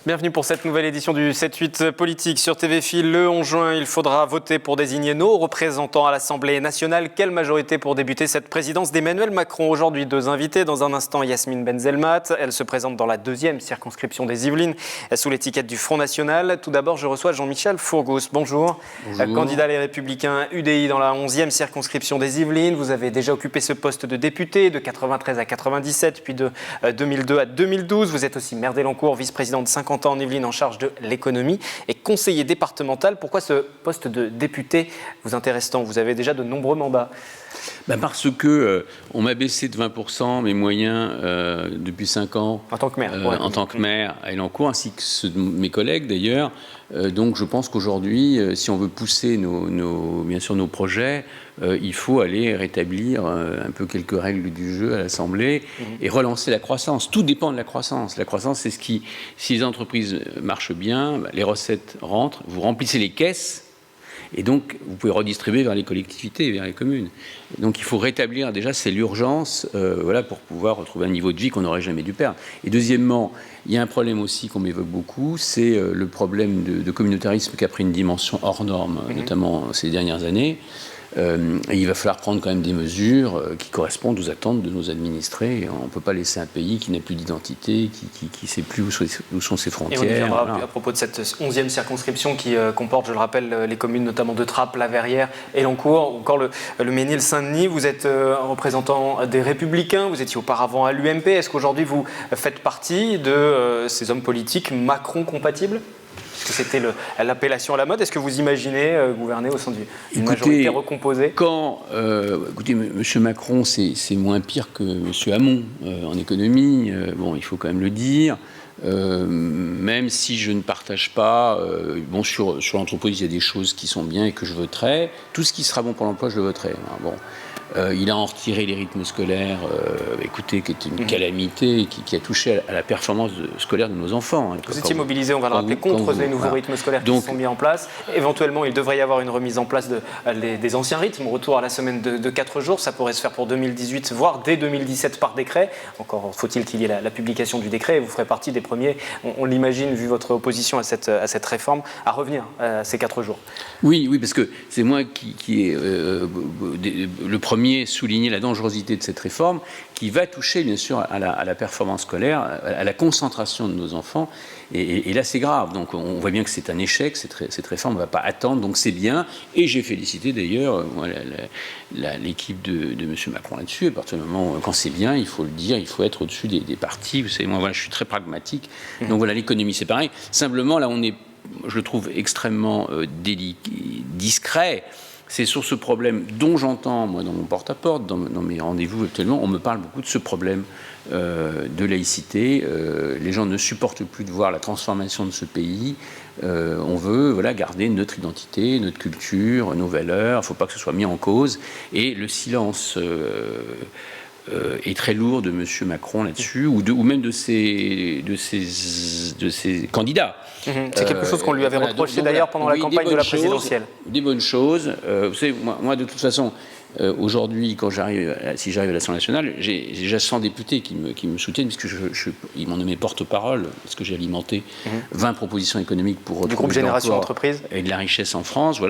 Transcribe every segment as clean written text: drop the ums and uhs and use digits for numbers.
Bienvenue pour cette nouvelle édition du 7-8 politique sur TV Fil. Le 11 juin, il faudra voter pour désigner nos représentants à l'Assemblée nationale. Quelle majorité pour débuter cette présidence d'Emmanuel Macron? Aujourd'hui, deux invités. Dans un instant, Yasmine Benzelmat. Elle se présente dans la deuxième circonscription des Yvelines, sous l'étiquette du Front National. Tout d'abord, je reçois Jean-Michel Fourgousse. Bonjour. Bonjour. Candidat Les Républicains UDI dans la 11e circonscription des Yvelines. Vous avez déjà occupé ce poste de député de 93 à 97, puis de 2002 à 2012. Vous êtes aussi maire d'Elancourt, vice-président de 50 ans en Yvelines en charge de l'économie et conseiller départemental. Pourquoi ce poste de député vous intéresse tant? Vous avez déjà de nombreux mandats. Parce que on m'a baissé de 20% mes moyens depuis 5 ans en tant que maire, en tant que maire à Elancourt, ainsi que ceux de mes collègues d'ailleurs. Donc je pense qu'aujourd'hui, si on veut pousser bien sûr nos projets, il faut aller rétablir un peu quelques règles du jeu à l'Assemblée et relancer la croissance. Tout dépend de la croissance. La croissance, c'est si les entreprises marchent bien, les recettes rentrent, vous remplissez les caisses. Et donc, vous pouvez redistribuer vers les collectivités, vers les communes. Donc, il faut rétablir, déjà, c'est l'urgence, pour pouvoir retrouver un niveau de vie qu'on n'aurait jamais dû perdre. Et deuxièmement, il y a un problème aussi qu'on m'évoque beaucoup, c'est le problème de communautarisme qui a pris une dimension hors norme, notamment ces dernières années. Et il va falloir prendre quand même des mesures qui correspondent aux attentes de nos administrés. On ne peut pas laisser un pays qui n'a plus d'identité, qui ne sait plus où sont ses frontières. Et on y viendra à propos de cette 11e circonscription qui comporte, je le rappelle, les communes notamment de Trappes, La Verrière, Elancourt, encore le Mesnil-Saint-Denis. Vous êtes un représentant des Républicains, vous étiez auparavant à l'UMP. Est-ce qu'aujourd'hui vous faites partie de ces hommes politiques Macron compatibles ? Est-ce que c'était l'appellation à la mode? Est-ce que vous imaginez gouverner au sein d'une majorité recomposée? Écoutez, M. Macron, c'est moins pire que M. Hamon en économie. Il faut quand même le dire. Même si je ne partage pas, sur l'entreprise, il y a des choses qui sont bien et que je voterai. Tout ce qui sera bon pour l'emploi, je le voterai. Il a en retiré les rythmes scolaires, qui est une calamité, qui a touché à la performance scolaire de nos enfants. Vous étiez mobilisé, on va le rappeler, contre les nouveaux rythmes scolaires qui sont mis en place. Éventuellement, il devrait y avoir une remise en place des anciens rythmes, retour à la semaine de 4 jours. Ça pourrait se faire pour 2018, voire dès 2017 par décret. Encore faut-il qu'il y ait la publication du décret. Et vous ferez partie des premiers, on l'imagine, vu votre opposition à cette réforme, à revenir à ces 4 jours. Oui, parce que c'est moi qui est le premier souligner la dangerosité de cette réforme qui va toucher bien sûr à la performance scolaire, à la concentration de nos enfants et là c'est grave. Donc on voit bien que c'est un échec, cette réforme ne va pas attendre, donc c'est bien et j'ai félicité d'ailleurs l'équipe de M. Macron là-dessus. À partir du moment quand c'est bien, il faut le dire, il faut être au-dessus des partis. Vous savez, moi je suis très pragmatique, donc l'économie c'est pareil. Simplement là on est, je le trouve extrêmement discret. C'est sur ce problème dont j'entends, moi, dans mon porte-à-porte, dans mes rendez-vous actuellement, on me parle beaucoup de ce problème de laïcité. Les gens ne supportent plus de voir la transformation de ce pays. On veut garder notre identité, notre culture, nos valeurs. Il ne faut pas que ce soit mis en cause. Et le silence est très lourd de M. Macron là-dessus, ou même de ses candidats. C'est quelque chose qu'on lui avait reproché d'ailleurs pendant la campagne de la présidentielle. Des bonnes choses. Vous savez, moi, de toute façon, aujourd'hui, si j'arrive à l'Assemblée nationale, j'ai déjà 100 députés qui me soutiennent, puisque ils m'ont nommé porte-parole, parce que j'ai alimenté 20 propositions économiques pour retrouver du groupe Génération Entreprise et de la richesse en France.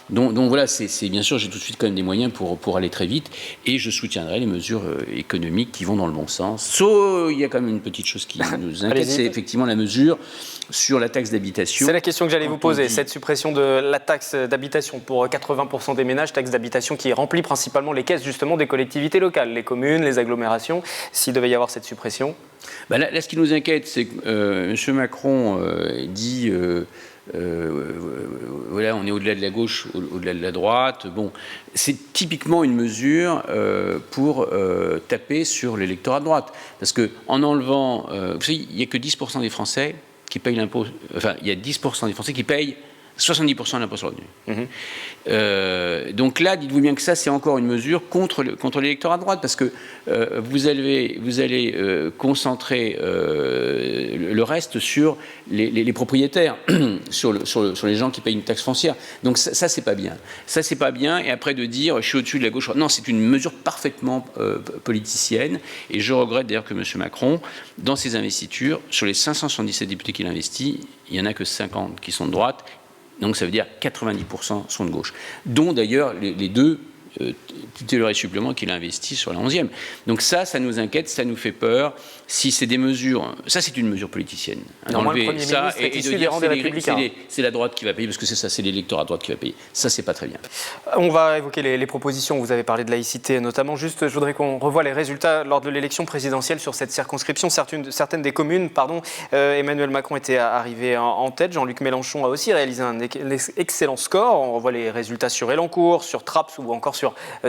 Donc c'est bien sûr, j'ai tout de suite quand même des moyens pour aller très vite, et je soutiendrai les mesures économiques qui vont dans le bon sens. Il y a quand même une petite chose qui nous inquiète, c'est effectivement la mesure sur la taxe d'habitation. C'est la question que j'allais vous poser, cette suppression de la taxe d'habitation pour 80% des ménages, taxe d'habitation qui remplit principalement les caisses justement des collectivités locales, les communes, les agglomérations, s'il devait y avoir cette suppression. Là, ce qui nous inquiète, c'est que M. Macron dit on est au-delà de la gauche, au-delà de la droite. C'est typiquement une mesure pour taper sur l'électorat de droite. Parce qu'en enlevant... vous savez, il n'y a que 10% des Français qui payent l'impôt... Enfin, il y a 10% des Français qui payent 70% d'impôt sur le revenu. Donc là, dites-vous bien que ça, c'est encore une mesure contre l'électorat de droite, parce que vous allez concentrer le reste sur les propriétaires, sur les gens qui payent une taxe foncière. Donc ça c'est pas bien. Ça, c'est pas bien. Et après de dire, je suis au-dessus de la gauche. Non, c'est une mesure parfaitement politicienne. Et je regrette d'ailleurs que M. Macron, dans ses investitures, sur les 577 députés qu'il investit, il n'y en a que 50 qui sont de droite. Donc ça veut dire 90% sont de gauche, dont d'ailleurs les deux tutelaires et suppléments qu'il a investis sur la 11e. Donc ça nous inquiète, ça nous fait peur. Si c'est des mesures, ça c'est une mesure politicienne. Enlever ça et de dire c'est la droite qui va payer, parce que c'est ça, c'est l'électorat à droite qui va payer. Ça, c'est pas très bien. On va évoquer les propositions. Vous avez parlé de laïcité, notamment. Juste, je voudrais qu'on revoie les résultats lors de l'élection présidentielle sur cette circonscription. Certaines des communes, Emmanuel Macron était arrivé en tête. Jean-Luc Mélenchon a aussi réalisé un excellent score. On revoit les résultats sur Élancourt, sur Trappes ou encore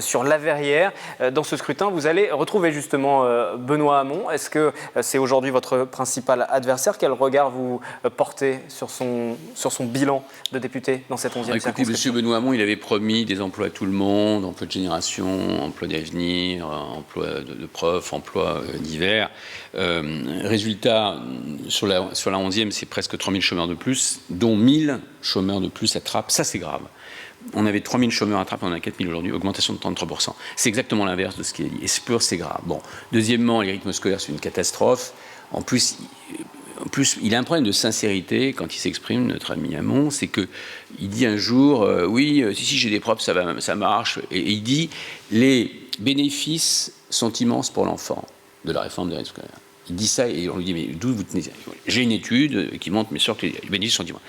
sur La Verrière. Dans ce scrutin, vous allez retrouver justement Benoît Hamon. Est-ce que c'est aujourd'hui votre principal adversaire? Quel regard vous portez sur son bilan de député dans cette 11e circonscription? M. Benoît Hamon, il avait promis des emplois à tout le monde, emploi de génération, emploi d'avenir, emploi de profs, emploi divers. Résultat, sur la 11e, c'est presque 3000 chômeurs de plus, dont 1000 chômeurs de plus à Trappes. Ça, c'est grave. On avait 3000 chômeurs à Trappes, on en a 4000 aujourd'hui, augmentation de 33%. C'est exactement l'inverse de ce qui est dit. Et c'est grave. Bon. Deuxièmement, les rythmes scolaires, c'est une catastrophe. En plus, il a un problème de sincérité quand il s'exprime, notre ami Hamon, c'est qu'il dit un jour, oui, si j'ai des profs, ça marche. Et il dit, les bénéfices sont immenses pour l'enfant de la réforme des rythmes scolaires. Il dit ça et on lui dit, mais d'où vous tenez ça? J'ai une étude qui montre, bien sûr, que les bénéfices sont immenses.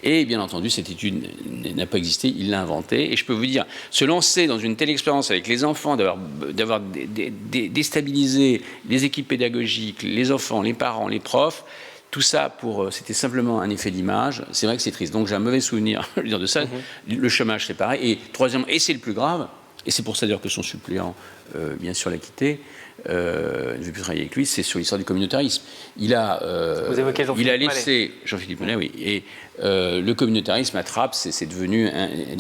Et bien entendu, cette étude n'a pas existé, il l'a inventée. Et je peux vous dire, se lancer dans une telle expérience avec les enfants, d'avoir déstabilisé les équipes pédagogiques, les enfants, les parents, les profs, tout ça, c'était simplement un effet d'image. C'est vrai que c'est triste. Donc j'ai un mauvais souvenir de ça. Le chômage, c'est pareil. Et troisièmement, et c'est le plus grave, et c'est pour ça d'ailleurs que son suppléant, bien sûr, l'a quitté, je ne vais plus travailler avec lui, c'est sur l'histoire du communautarisme. Il a laissé Jean-Philippe Mollet, oui. Et le communautarisme à Trappes, c'est devenu,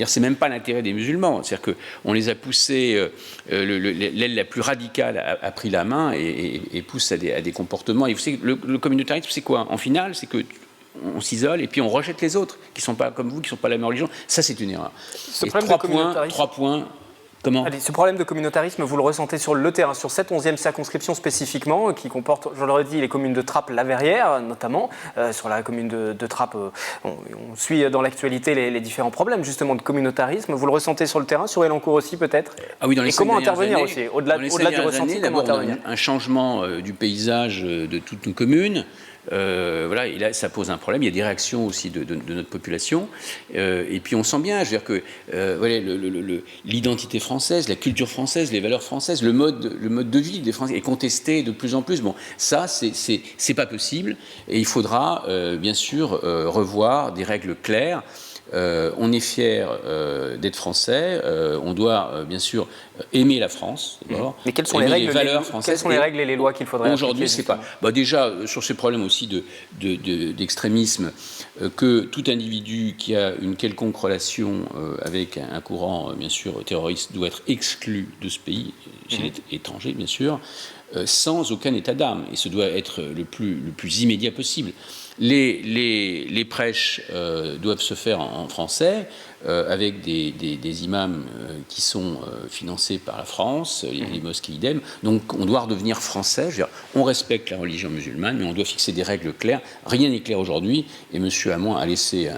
c'est même pas l'intérêt des musulmans. C'est-à-dire qu'on les a poussés, l'aile la plus radicale a pris la main et pousse à des comportements. Et vous savez, le communautarisme, c'est quoi? En finale, c'est que on s'isole et puis on rejette les autres qui ne sont pas comme vous, qui ne sont pas la même religion. Ça, c'est une erreur. Trois points. Comment? Ce problème de communautarisme, vous le ressentez sur le terrain, sur cette 11e circonscription spécifiquement, qui comporte, je l'aurais dit, les communes de Trappes, La Verrière notamment. Sur la commune de Trappes, on suit dans l'actualité les différents problèmes justement de communautarisme. Vous le ressentez sur le terrain, sur Élancourt aussi peut-être? Ah oui, dans les Et comment intervenir années, aussi? Au-delà du ressenti, comment intervenir? Un changement du paysage de toutes nos communes. Voilà, et là, ça pose un problème. Il y a des réactions aussi de notre population. Et puis on sent bien, je veux dire que voilà, l'identité française, la culture française, les valeurs françaises, le mode de vie des Français est contesté de plus en plus. Bon, ça, c'est pas possible. Et il faudra, bien sûr, revoir des règles claires. On est fiers d'être français, on doit bien sûr aimer la France d'abord. Mais quelles sont les règles et les lois qu'il faudrait aujourd'hui, c'est pas. Déjà sur ces problèmes aussi d'extrémisme, que tout individu qui a une quelconque relation avec un courant bien sûr terroriste doit être exclu de ce pays, s'il est étranger bien sûr, sans aucun état d'âme, et ce doit être le plus immédiat possible. Les prêches doivent se faire en français, avec des imams qui sont financés par la France, les mosquées idem. Donc on doit redevenir français. Je veux dire, on respecte la religion musulmane, mais on doit fixer des règles claires. Rien n'est clair aujourd'hui, et M. Hamon a laissé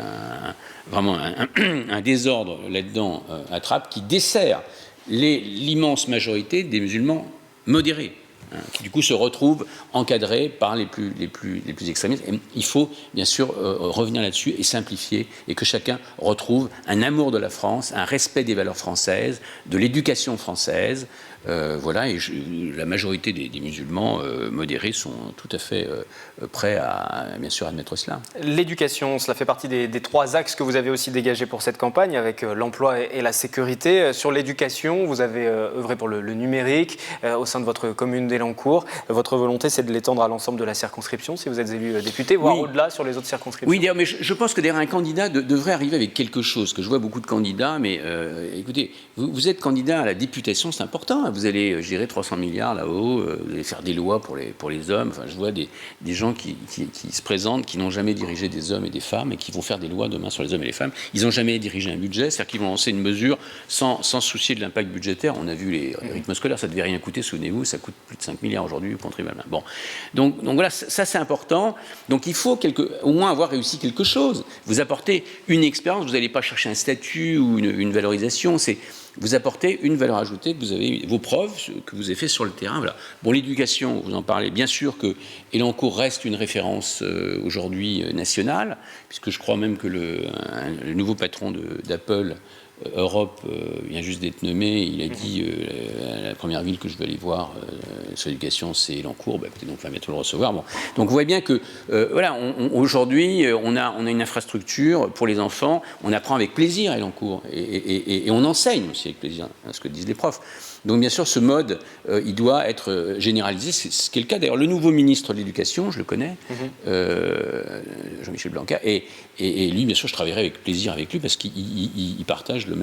vraiment un désordre là-dedans à Trappes qui dessert l'immense majorité des musulmans modérés, qui du coup se retrouvent encadrés par les plus extrémistes. Et il faut bien sûr revenir là-dessus et simplifier, et que chacun retrouve un amour de la France, un respect des valeurs françaises, de l'éducation française. Voilà, et la majorité des musulmans modérés sont tout à fait prêts à, bien sûr, admettre cela. L'éducation, cela fait partie des trois axes que vous avez aussi dégagés pour cette campagne, avec l'emploi et la sécurité. Sur l'éducation, vous avez œuvré pour le numérique au sein de votre commune d'Élancourt. Elancourt. Votre volonté, c'est de l'étendre à l'ensemble de la circonscription, si vous êtes élu député, voire au-delà sur les autres circonscriptions. Oui, d'ailleurs, mais je pense que derrière un candidat devrait arriver avec quelque chose, que je vois beaucoup de candidats, mais écoutez, vous êtes candidat à la députation, c'est important, vous allez gérer 300 milliards là-haut, vous allez faire des lois pour les hommes, enfin, je vois des gens qui se présentent, qui n'ont jamais dirigé des hommes et des femmes, et qui vont faire des lois demain sur les hommes et les femmes. Ils n'ont jamais dirigé un budget, c'est-à-dire qu'ils vont lancer une mesure sans soucier de l'impact budgétaire. On a vu les rythmes scolaires, ça ne devait rien coûter, souvenez-vous, ça coûte plus de 5 milliards aujourd'hui au contribuable. Bon. Donc voilà, ça c'est important. Donc il faut au moins avoir réussi quelque chose. Vous apportez une expérience, vous n'allez pas chercher un statut ou une valorisation, c'est vous apportez une valeur ajoutée, que vous avez vos preuves, que vous avez fait sur le terrain. Voilà. Bon, l'éducation, vous en parlez, bien sûr que Elancourt reste une référence aujourd'hui nationale, puisque je crois même que le nouveau patron d'Apple Europe vient juste d'être nommé. Il a dit la première ville que je vais aller voir sur l'éducation, c'est Elancourt. Donc on va bientôt le recevoir. Bon. Donc vous voyez bien que voilà, aujourd'hui on a une infrastructure pour les enfants. On apprend avec plaisir à Elancourt et on enseigne aussi avec plaisir, ce que disent les profs. Donc bien sûr, ce mode, il doit être généralisé, ce qui est le cas. D'ailleurs, le nouveau ministre de l'Éducation, je le connais, Jean-Michel Blanquer, et lui, bien sûr, je travaillerai avec plaisir avec lui parce qu'il partage le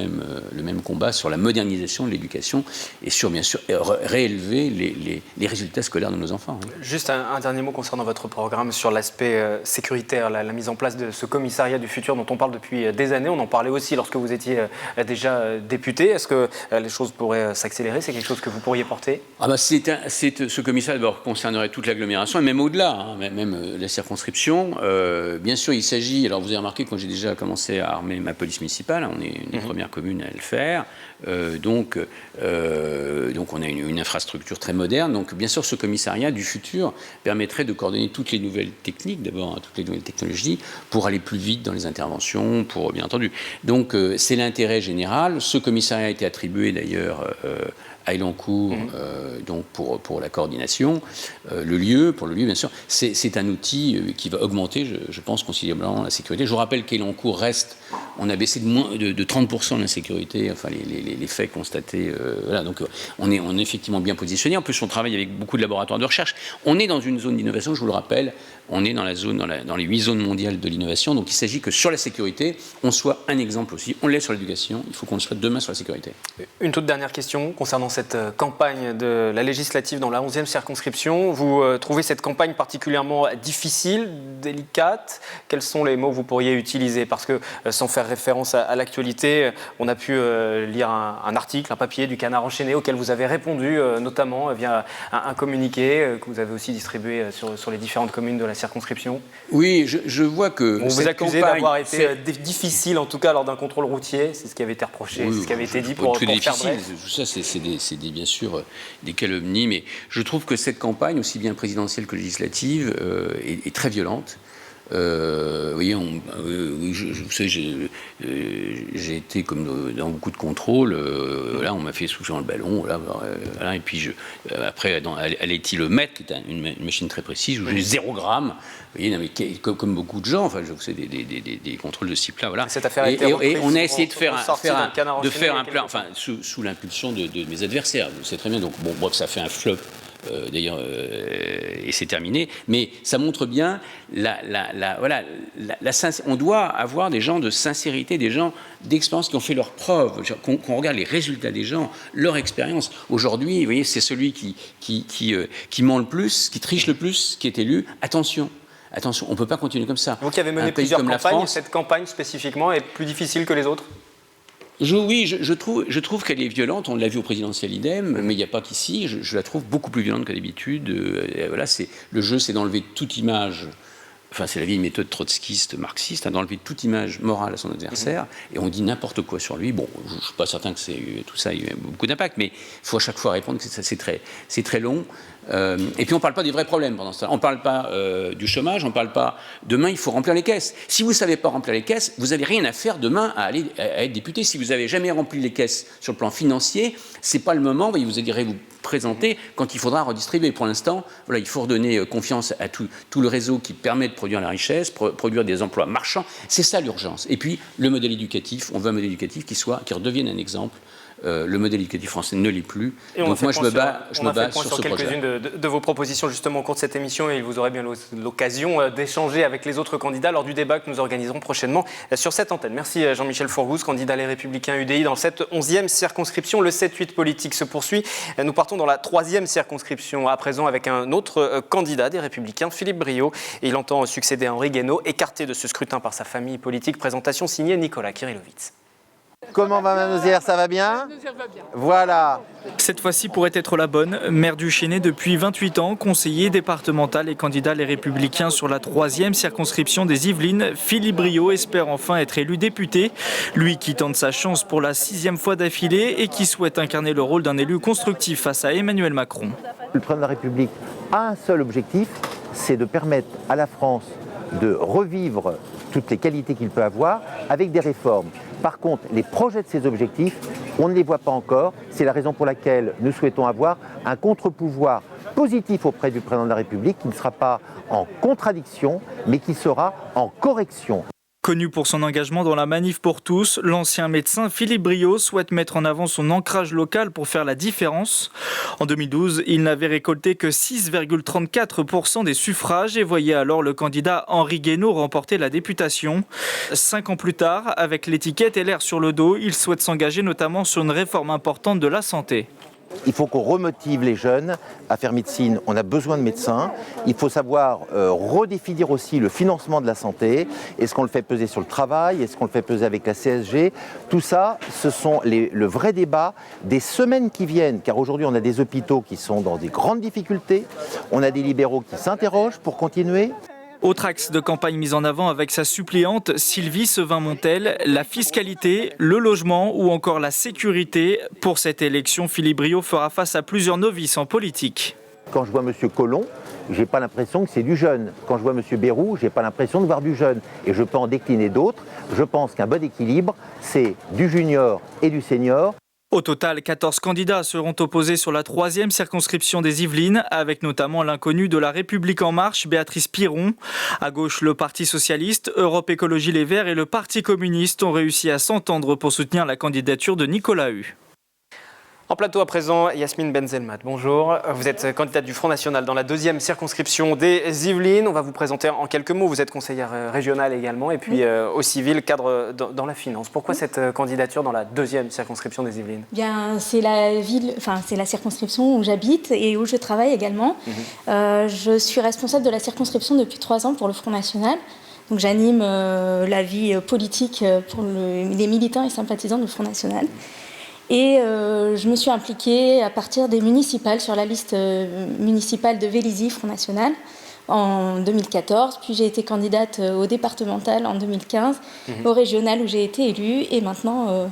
même combat sur la modernisation de l'éducation et sur, bien sûr, réélever les résultats scolaires de nos enfants. Oui. Juste un dernier mot concernant votre programme sur l'aspect sécuritaire, la mise en place de ce commissariat du futur dont on parle depuis des années. On en parlait aussi lorsque vous étiez déjà député. Est-ce que les choses pourraient s'accélérer? C'est quelque chose que vous pourriez porter? Ce commissariat d'abord concernerait toute l'agglomération et même au-delà, même la circonscription. Bien sûr, il s'agit, alors vous avez remarqué que moi j'ai déjà commencé à armer ma police municipale, on est une des premières communes à le faire. Donc on a une infrastructure très moderne. Donc bien sûr, ce commissariat du futur permettrait de coordonner toutes les nouvelles techniques, d'abord toutes les nouvelles technologies, pour aller plus vite dans les interventions, pour bien entendu. Donc c'est l'intérêt général. Ce commissariat a été attribué d'ailleurs à Elancourt, donc pour la coordination. Pour le lieu, bien sûr, c'est un outil qui va augmenter, je pense, considérablement la sécurité. Je vous rappelle qu'Elancourt reste, on a baissé de 30% de l'insécurité, enfin les faits constatés. Voilà, donc on est effectivement bien positionné. En plus, on travaille avec beaucoup de laboratoires de recherche. On est dans une zone d'innovation, je vous le rappelle. On est dans les 8 zones mondiales de l'innovation. Donc il s'agit que sur la sécurité, on soit un exemple aussi. On l'est sur l'éducation, il faut qu'on le soit demain sur la sécurité. Une toute dernière question concernant cette campagne de la législative dans la 11e circonscription. Vous trouvez cette campagne particulièrement difficile, délicate? Quels sont les mots que vous pourriez utiliser? Parce que sans faire référence à l'actualité, on a pu lire un article, un papier du Canard enchaîné auquel vous avez répondu, notamment via un communiqué que vous avez aussi distribué sur les différentes communes de la circonscription. Oui, je vois que on vous accusez d'avoir été difficile, en tout cas lors d'un contrôle routier. C'est ce qui avait été reproché, c'est ce qui avait été dit pour faire bref. Ça, c'est bien sûr des calomnies, mais je trouve que cette campagne, aussi bien présidentielle que législative, est très violente. Vous voyez, vous savez, j'ai été comme dans beaucoup de contrôles. Là, on m'a fait souffler dans le ballon. Voilà, et puis après, à l'éthylomètre, qui est une machine très précise, où j'ai 0 gramme. Vous voyez, non, mais comme beaucoup de gens, enfin, vous savez, des contrôles de ce type-là. Voilà. Cette affaire a été reprise, et on a essayé de faire un plan, enfin, sous l'impulsion de mes adversaires. Vous savez très bien. Donc, bon, bref, ça fait un flop. D'ailleurs, et c'est terminé. Mais ça montre bien on doit avoir des gens de sincérité, des gens d'expérience qui ont fait leurs preuves, qu'on regarde les résultats des gens, leur expérience. Aujourd'hui, vous voyez, c'est celui qui ment le plus, qui triche le plus, qui est élu. Attention, on ne peut pas continuer comme ça. Vous qui avez mené plusieurs campagnes, cette campagne spécifiquement est plus difficile que les autres? Oui, je trouve qu'elle est violente. On l'a vu au présidentiel idem, mais il n'y a pas qu'ici. Je la trouve beaucoup plus violente que d'habitude. Voilà, le jeu, c'est d'enlever toute image. Enfin, c'est la vieille méthode trotskiste, marxiste, d'enlever toute image morale à son adversaire, et on dit n'importe quoi sur lui. Bon, je ne suis pas certain que tout ça ait eu beaucoup d'impact, mais il faut à chaque fois répondre que c'est très long. Et puis on ne parle pas des vrais problèmes pendant ce temps. On ne parle pas du chômage, on ne parle pas demain il faut remplir les caisses. Si vous ne savez pas remplir les caisses, vous n'avez rien à faire demain à être député. Si vous n'avez jamais rempli les caisses sur le plan financier, ce n'est pas le moment, vous irez vous présenter quand il faudra redistribuer. Pour l'instant, voilà, il faut redonner confiance à tout le réseau qui permet de produire la richesse, produire des emplois marchands. C'est ça l'urgence. Et puis le modèle éducatif, on veut un modèle éducatif qui redevienne un exemple le modèle éducatif français ne l'est plus. Et donc moi, je me bats sur ce projet. Quelques-unes de vos propositions justement au cours de cette émission, et vous aurez bien l'occasion d'échanger avec les autres candidats lors du débat que nous organiserons prochainement sur cette antenne. Merci Jean-Michel Fourgouze, candidat Les Républicains UDI dans cette 11e circonscription. Le 7-8 politique se poursuit. Nous partons dans la 3e circonscription à présent avec un autre candidat des Républicains, Philippe Briot. Il entend succéder à Henri Guénaud, écarté de ce scrutin par sa famille politique. Présentation signée Nicolas Kirillovitz. Comment va Mademoiselle, ça va bien? Mademoiselle va bien. Voilà. Cette fois-ci pourrait être la bonne. Maire du Chesnay depuis 28 ans, conseiller départemental et candidat Les Républicains sur la 3e circonscription des Yvelines, Philippe Briot espère enfin être élu député. Lui qui tente sa chance pour la 6e fois d'affilée et qui souhaite incarner le rôle d'un élu constructif face à Emmanuel Macron. Le président de la République a un seul objectif, c'est de permettre à la France de revivre toutes les qualités qu'il peut avoir avec des réformes. Par contre, les projets de ces objectifs, on ne les voit pas encore. C'est la raison pour laquelle nous souhaitons avoir un contre-pouvoir positif auprès du président de la République qui ne sera pas en contradiction, mais qui sera en correction. Connu pour son engagement dans la manif pour tous, l'ancien médecin Philippe Briot souhaite mettre en avant son ancrage local pour faire la différence. En 2012, il n'avait récolté que 6,34% des suffrages et voyait alors le candidat Henri Guénaud remporter la députation. 5 ans plus tard, avec l'étiquette et l'air sur le dos, il souhaite s'engager notamment sur une réforme importante de la santé. Il faut qu'on remotive les jeunes à faire médecine. On a besoin de médecins. Il faut savoir redéfinir aussi le financement de la santé. Est-ce qu'on le fait peser sur le travail? Est-ce qu'on le fait peser avec la CSG? Tout ça, ce sont le vrai débat des semaines qui viennent. Car aujourd'hui, on a des hôpitaux qui sont dans des grandes difficultés. On a des libéraux qui s'interrogent pour continuer. Autre axe de campagne mis en avant avec sa suppléante Sylvie Sevin-Montel, la fiscalité, le logement ou encore la sécurité. Pour cette élection, Philippe Briot fera face à plusieurs novices en politique. Quand je vois M. Collomb, j'ai pas l'impression que c'est du jeune. Quand je vois M. Bayrou, j'ai pas l'impression de voir du jeune. Et je peux en décliner d'autres. Je pense qu'un bon équilibre, c'est du junior et du senior. Au total, 14 candidats seront opposés sur la 3e circonscription des Yvelines, avec notamment l'inconnu de La République En Marche, Béatrice Piron. À gauche, le Parti Socialiste, Europe Écologie Les Verts et le Parti Communiste ont réussi à s'entendre pour soutenir la candidature de Nicolas Hu. En plateau à présent, Yasmine Benzelmat, bonjour. Vous êtes candidate du Front National dans la 2e circonscription des Yvelines. On va vous présenter en quelques mots. Vous êtes conseillère régionale également et puis au civil, cadre dans la finance. Pourquoi cette candidature dans la 2e circonscription des Yvelines? Bien, c'est la circonscription où j'habite et où je travaille également. Je suis responsable de la circonscription depuis 3 ans pour le Front National. Donc j'anime la vie politique pour les militants et sympathisants du Front National. Et je me suis impliquée à partir des municipales sur la liste municipale de Vélizy, Front National, en 2014. Puis j'ai été candidate au départemental en 2015, au régional où j'ai été élue et maintenant...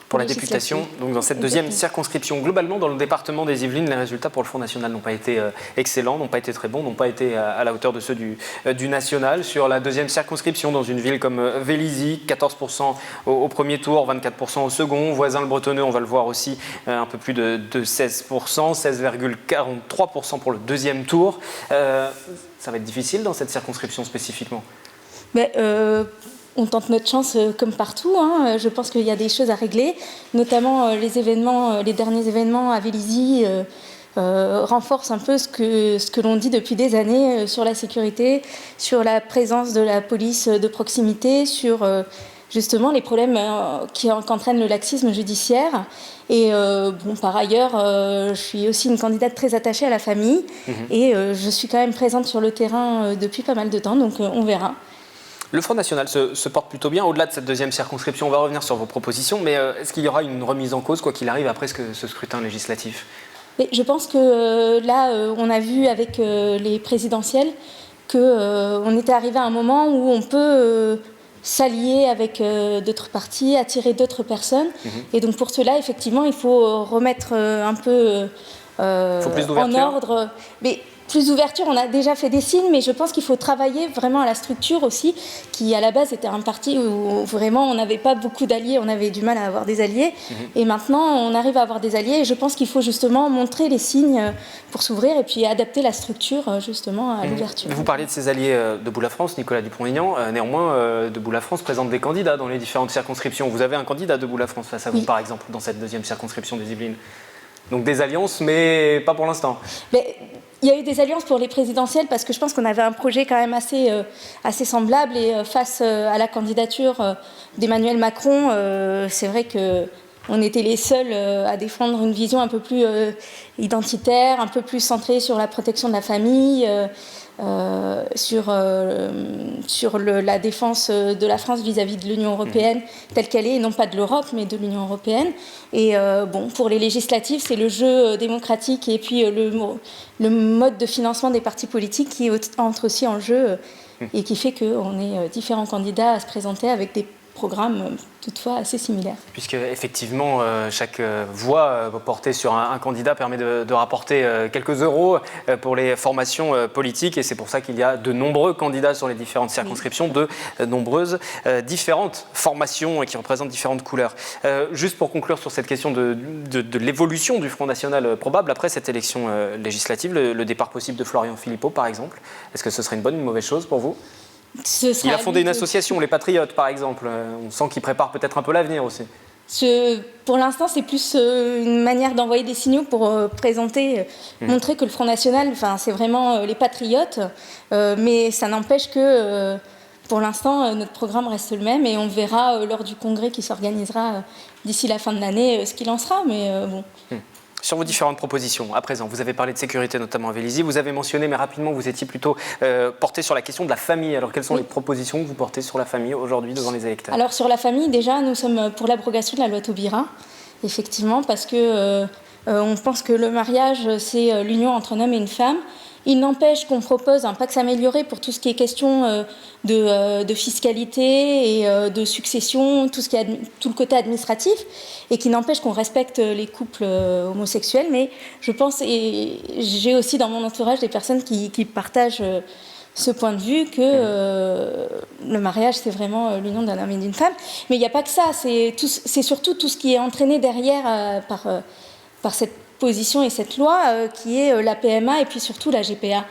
pour la députation, donc dans cette 2e circonscription. Globalement, dans le département des Yvelines, les résultats pour le Front National n'ont pas été excellents, n'ont pas été très bons, n'ont pas été à la hauteur de ceux du national. Sur la 2e circonscription, dans une ville comme Vélizy, 14% au premier tour, 24% au second. Voisin le Bretonneux, on va le voir aussi, un peu plus de 16%, 16,43% pour le 2e tour. Ça va être difficile dans cette circonscription spécifiquement. On tente notre chance comme partout. Je pense qu'il y a des choses à régler, notamment les derniers événements à Vélizy renforcent un peu ce que l'on dit depuis des années sur la sécurité, sur la présence de la police de proximité, sur justement les problèmes qu'entraîne le laxisme judiciaire. Et par ailleurs, je suis aussi une candidate très attachée à la famille et je suis quand même présente sur le terrain depuis pas mal de temps, donc on verra. Le Front National se porte plutôt bien. Au-delà de cette 2e circonscription, on va revenir sur vos propositions, mais est-ce qu'il y aura une remise en cause, quoi qu'il arrive, après ce scrutin législatif? Je pense que là, on a vu avec les présidentielles qu'on était arrivé à un moment où on peut s'allier avec d'autres partis, attirer d'autres personnes. Et donc pour cela, effectivement, il faut remettre un peu en ordre. Mais plus d'ouverture, on a déjà fait des signes, mais je pense qu'il faut travailler vraiment à la structure aussi, qui à la base était un parti où vraiment on n'avait pas beaucoup d'alliés, on avait du mal à avoir des alliés, et maintenant on arrive à avoir des alliés, et je pense qu'il faut justement montrer les signes pour s'ouvrir, et puis adapter la structure justement à l'ouverture. Vous parliez de ces alliés Debout la France, Nicolas Dupont-Aignan, néanmoins Debout la France présente des candidats dans les différentes circonscriptions. Vous avez un candidat Debout la France face à vous, par exemple, dans cette deuxième circonscription des Yvelines. Donc des alliances, mais pas pour l'instant. Mais il y a eu des alliances pour les présidentielles parce que je pense qu'on avait un projet quand même assez semblable, et face à la candidature d'Emmanuel Macron, c'est vrai qu'on était les seuls à défendre une vision un peu plus identitaire, un peu plus centrée sur la protection de la famille, sur la défense de la France vis-à-vis de l'Union européenne telle qu'elle est, et non pas de l'Europe, mais de l'Union européenne. Et pour les législatives, c'est le jeu démocratique et puis le mode de financement des partis politiques qui entre aussi en jeu et qui fait qu'on ait différents candidats à se présenter avec des programmes toutefois assez similaires. Puisque effectivement, chaque voix portée sur un candidat permet de rapporter quelques euros pour les formations politiques, et c'est pour ça qu'il y a de nombreux candidats sur les différentes circonscriptions, de nombreuses différentes formations qui représentent différentes couleurs. Juste pour conclure sur cette question de l'évolution du Front National probable après cette élection législative, le départ possible de Florian Philippot par exemple, est-ce que ce serait une bonne ou une mauvaise chose pour vous ? Il a fondé une association, les Patriotes, par exemple. On sent qu'il prépare peut-être un peu l'avenir aussi. Pour l'instant, c'est plus une manière d'envoyer des signaux pour présenter, montrer que le Front National, c'est vraiment les Patriotes. Mais ça n'empêche que, pour l'instant, notre programme reste le même, et on verra lors du congrès qui s'organisera d'ici la fin de l'année ce qu'il en sera. Mais bon. Sur vos différentes propositions, à présent, vous avez parlé de sécurité, notamment à Vélizy. Vous avez mentionné, mais rapidement, vous étiez plutôt porté sur la question de la famille. Alors, quelles sont les propositions que vous portez sur la famille aujourd'hui devant les électeurs ? Alors, sur la famille, déjà, nous sommes pour l'abrogation de la loi Taubira, effectivement, parce que on pense que le mariage, c'est l'union entre un homme et une femme. Il n'empêche qu'on propose un Pax Amélioré pour tout ce qui est question de fiscalité et de succession, tout le côté administratif, et qui n'empêche qu'on respecte les couples homosexuels. Mais je pense, et j'ai aussi dans mon entourage des personnes qui partagent ce point de vue, que le mariage, c'est vraiment l'union d'un homme et d'une femme. Mais il n'y a pas que ça, c'est surtout tout ce qui est entraîné derrière par cette position et cette loi qui est la PMA et puis surtout la GPA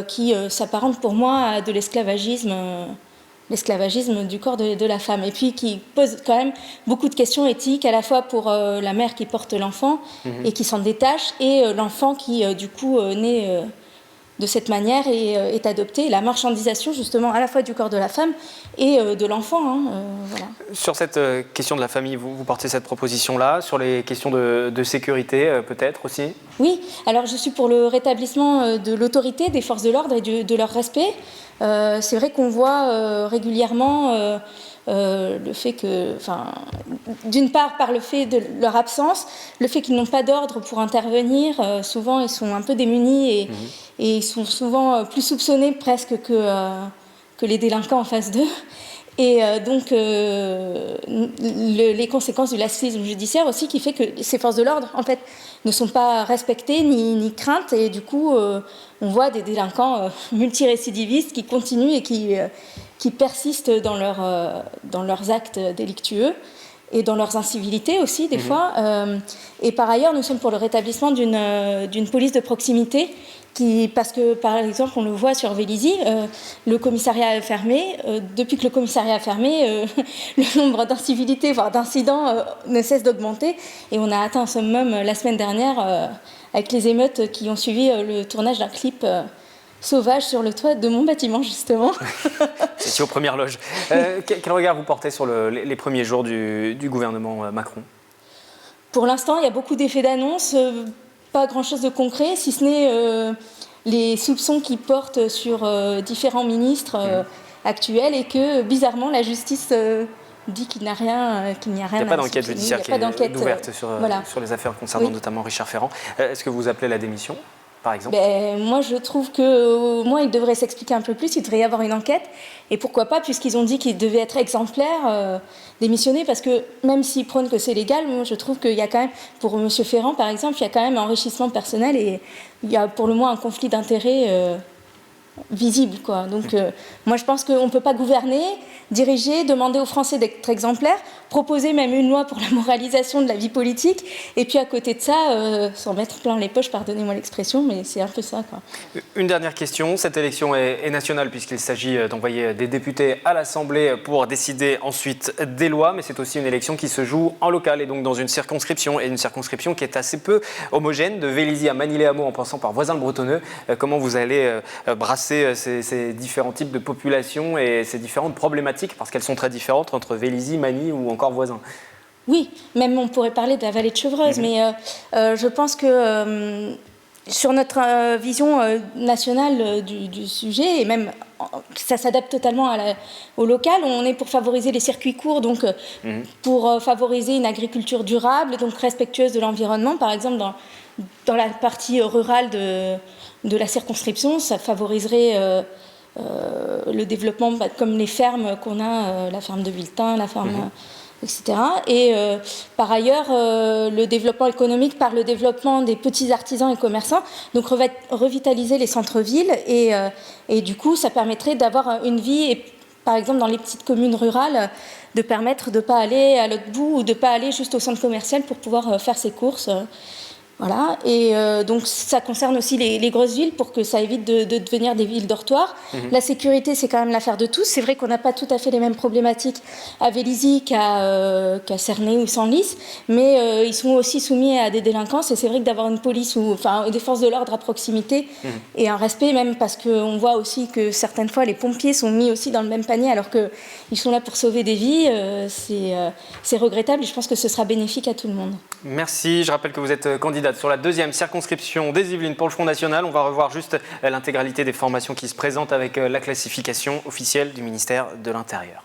qui s'apparente pour moi à de l'esclavagisme du corps de la femme, et puis qui pose quand même beaucoup de questions éthiques, à la fois pour la mère qui porte l'enfant et qui s'en détache, et l'enfant qui du coup naît de cette manière et est adopté, la marchandisation justement à la fois du corps de la femme et de l'enfant. Voilà. Sur cette question de la famille, vous portez cette proposition-là, sur les questions de sécurité peut-être aussi ? Oui, alors je suis pour le rétablissement de l'autorité des forces de l'ordre et de leur respect. C'est vrai qu'on voit régulièrement le fait que, d'une part par le fait de leur absence, le fait qu'ils n'ont pas d'ordre pour intervenir, souvent ils sont un peu démunis et ils sont souvent plus soupçonnés presque que les délinquants en face d'eux. Et donc, les conséquences du laxisme judiciaire aussi, qui fait que ces forces de l'ordre, en fait, ne sont pas respectées ni craintes. Et du coup, on voit des délinquants multirécidivistes qui continuent et qui persistent dans leurs actes délictueux et dans leurs incivilités aussi, des fois. Et par ailleurs, nous sommes pour le rétablissement d'une police de proximité parce que, par exemple, on le voit sur Vélizy, le commissariat a fermé. Depuis que le commissariat a fermé, le nombre d'incivilités, voire d'incidents, ne cesse d'augmenter. Et on a atteint un summum la semaine dernière avec les émeutes qui ont suivi le tournage d'un clip sauvage sur le toit de mon bâtiment, justement. C'est aux premières loges. Quel regard vous portez sur les premiers jours du gouvernement Macron ? Pour l'instant, il y a beaucoup d'effets d'annonce. Pas grand-chose de concret, si ce n'est les soupçons qui portent sur différents ministres actuels, et que, bizarrement, la justice dit qu'il n'y a rien. Il n'y a pas d'enquête judiciaire qui est ouverte sur les affaires concernant notamment Richard Ferrand. Est-ce que vous appelez la démission ? par exemple? Moi, je trouve qu'au moins, ils devraient s'expliquer un peu plus. Il devrait y avoir une enquête. Et pourquoi pas, puisqu'ils ont dit qu'ils devaient être exemplaires, démissionner. Parce que même s'ils prônent que c'est légal, moi, je trouve qu'il y a quand même, pour M. Ferrand, par exemple, il y a quand même un enrichissement personnel et il y a pour le moins un conflit d'intérêts visible, quoi. Donc, moi, je pense qu'on ne peut pas gouverner, diriger, demander aux Français d'être exemplaires, proposer même une loi pour la moralisation de la vie politique, et puis à côté de ça, s'en mettre plein les poches, pardonnez-moi l'expression, mais c'est un peu ça, quoi. Une dernière question. Cette élection est nationale puisqu'il s'agit d'envoyer des députés à l'Assemblée pour décider ensuite des lois, mais c'est aussi une élection qui se joue en local et donc dans une circonscription, et une circonscription qui est assez peu homogène, de Vélizy à Manille-les-Hameaux en passant par Voisins-le-Bretonneux. Comment vous allez brasser ces différents types de populations et ces différentes problématiques, parce qu'elles sont très différentes entre Vélizy, Manille ou encore Voisins? Oui, même on pourrait parler de la vallée de Chevreuse, mais je pense que sur notre vision nationale du sujet, et même ça s'adapte totalement au local, on est pour favoriser les circuits courts, donc pour favoriser une agriculture durable, donc respectueuse de l'environnement. Par exemple, dans la partie rurale de la circonscription, ça favoriserait le développement, comme les fermes qu'on a, la ferme de Viltin, la ferme... etc. Et par ailleurs, le développement économique par le développement des petits artisans et commerçants, donc revitaliser les centres-villes et du coup, ça permettrait d'avoir une vie, et, par exemple dans les petites communes rurales, de permettre de ne pas aller à l'autre bout ou de ne pas aller juste au centre commercial pour pouvoir faire ses courses. Voilà, et donc ça concerne aussi les grosses villes pour que ça évite de devenir des villes dortoirs. La sécurité, c'est quand même l'affaire de tous. C'est vrai qu'on n'a pas tout à fait les mêmes problématiques à Vélizy qu'à Cernay ou Senlis, mais ils sont aussi soumis à des délinquances, et c'est vrai que d'avoir une police ou des forces de l'ordre à proximité et un respect, même parce qu'on voit aussi que certaines fois les pompiers sont mis aussi dans le même panier alors qu'ils sont là pour sauver des vies, c'est regrettable et je pense que ce sera bénéfique à tout le monde. Merci, je rappelle que vous êtes candidate sur la 2e circonscription des Yvelines pour le Front National. On va revoir juste l'intégralité des formations qui se présentent avec la classification officielle du ministère de l'Intérieur.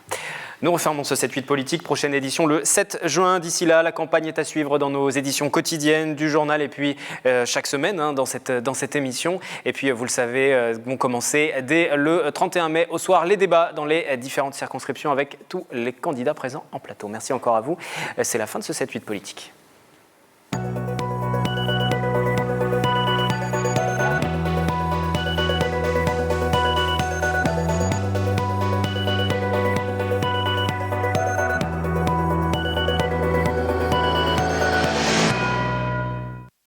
Nous refermons ce 7-8 politique, prochaine édition le 7 juin. D'ici là, la campagne est à suivre dans nos éditions quotidiennes du journal et puis chaque semaine dans cette émission. Et puis vous le savez, vont commencer dès le 31 mai au soir les débats dans les différentes circonscriptions avec tous les candidats présents en plateau. Merci encore à vous. C'est la fin de ce 7-8 politique.